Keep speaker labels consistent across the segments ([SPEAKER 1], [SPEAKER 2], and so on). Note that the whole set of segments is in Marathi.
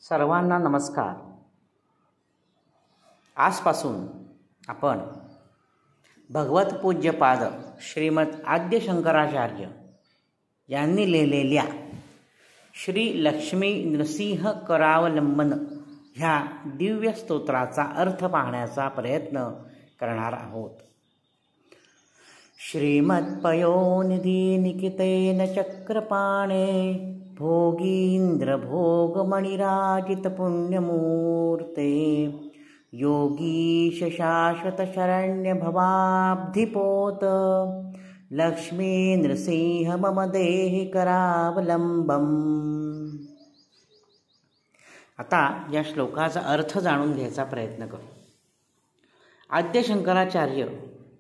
[SPEAKER 1] सर्वांना नमस्कार। आजपासून आपण भगवत पूज्यपाद श्रीमद आद्य शंकराचार्य यांनी लिहिलेल्या श्री लक्ष्मी नृसिंह करावलंबन ह्या दिव्य स्तोत्राचा अर्थ पाहण्याचा प्रयत्न करणार आहोत। श्रीमत्पयोनिधि निकितेन चक्रपाणे भोगींद्र भोगमणिराजित पुण्यमूर्ते योगीश शाश्वत शरण्य भवाब्धिपोत लक्ष्मी नृसिंह मम देहि करावलंबम। आता या श्लोकाचा अर्थ जाणून घ्यायचा प्रयत्न करू। आद्य शंकराचार्य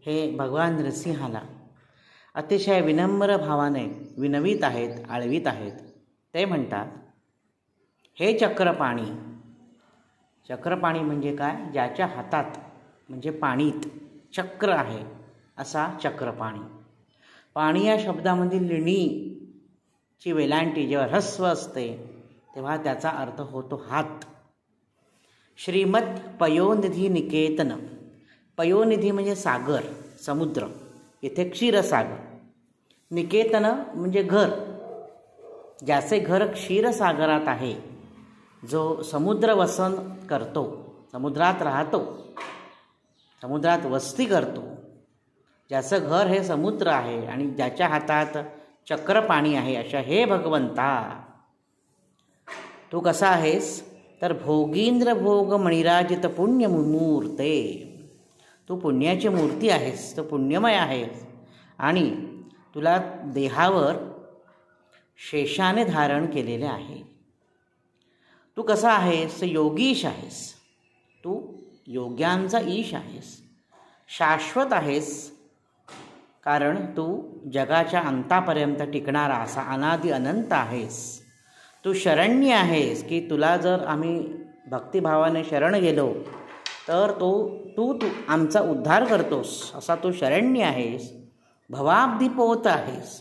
[SPEAKER 1] हे भगवान नृसिंहाला अतिशय विनम्र भावाने विनवित आहेत, आळवीत आहेत। ते म्हणतात, हे चक्रपाणी। चक्रपाणी म्हणजे काय? ज्याच्या हातात म्हणजे पाणीत चक्र आहे असा चक्रपाणी। पाणी या शब्दामध्ये लिणीची वेलांटी जेव्हा ह्रस्व असते तेव्हा त्याचा अर्थ होतो हात। श्रीमत पयोनिधी निकेतन। पयोनिधी म्हणजे सागर, समुद्र, इथे क्षीरसागर। निकेतन म्हणजे घर, ज्याचे घर क्षीरसागरात आहे, जो समुद्र वसन करतो, समुद्रात राहतो, समुद्रात वस्ती करतो, ज्याचं घर हे समुद्र आहे आणि ज्याच्या हातात चक्रपाणी आहे, अशा हे भगवंता तू कसा आहेस? तर भोगींद्र भोग मणिराजित पुण्यमूर्ते, तू पुण्याची मूर्ती आहेस, तू पुण्यमय आहेस आणि तुला देहावर शेषाने धारण केलेले आहे। तू कसा आहेस? योगीश आहेस, तू योग्यांचा ईश आहेस। शाश्वत आहेस कारण तू जगाच्या अंतापर्यंत टिकणारा असा अनादि अनंत आहेस। तू शरण्य आहेस की तुला जर आम्ही भक्तिभावाने शरण गेलो तर तू आमचा उद्धार करतोस, असा तू शरण्य आहेस। भवाब्धी पोत आहेस।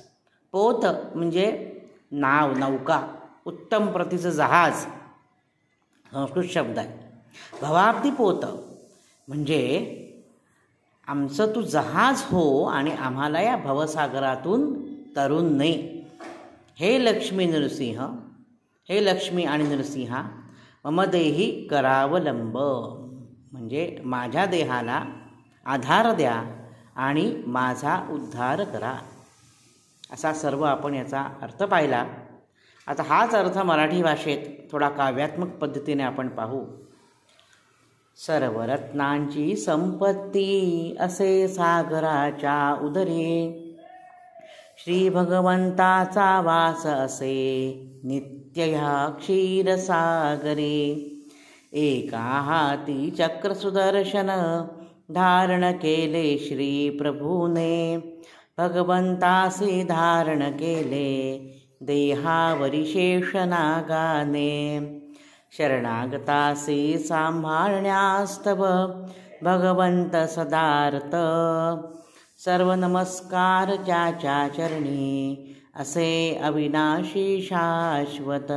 [SPEAKER 1] पोत म्हणजे नाव, नौका, उत्तम प्रतीचं जहाज, संस्कृत शब्द आहे। भवाब्धी पोत म्हणजे आमचं तू जहाज हो आणि आम्हाला या भवसागरातून तरून ने। हे लक्ष्मी नृसिंह, हे लक्ष्मी आणि नृसिंहा, मम देहि करावलंब म्हणजे माझ्या देहाला आधार द्या आणि माझा उद्धार करा, असा सर्व आपण याचा अर्थ पाहिला। आता हाच अर्थ मराठी भाषेत थोडा काव्यात्मक पद्धतीने आपण पाहू। सर्व रत्नांची संपत्ती असे सागराच्या उदरे, श्री भगवंताचा वास असे नित्य ह्या क्षीरसागरे। एका हाती चक्र सुदर्शन धारण केले श्री प्रभूने, भगवंतासे धारण केले देहावरी शेष नागाने। शरणागतासे सांभाळण्यास्तव भगवंत सदार्थ, सर्व नमस्कार ज्याच्या चरणी असे अविनाशी शाश्वत।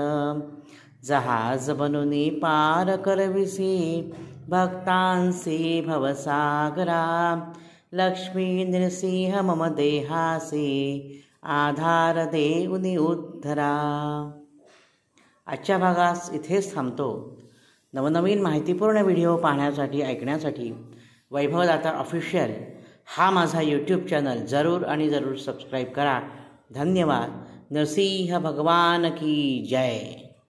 [SPEAKER 1] जहाज बनूनी पार करविसी भक्तांसी भवसागरा, लक्ष्मी नृसिंह मम देहासी आधार देऊनी उद्धरा। आजच्या भागास इथेच थांबतो। नवनवीन माहितीपूर्ण व्हिडिओ पाहण्यासाठी, ऐकण्यासाठी वैभवदाता ऑफिशियल हा माझा यूट्यूब चॅनल जरूर आणि जरूर सबस्क्राईब करा। धन्यवाद। नरसिंह भगवान की जय।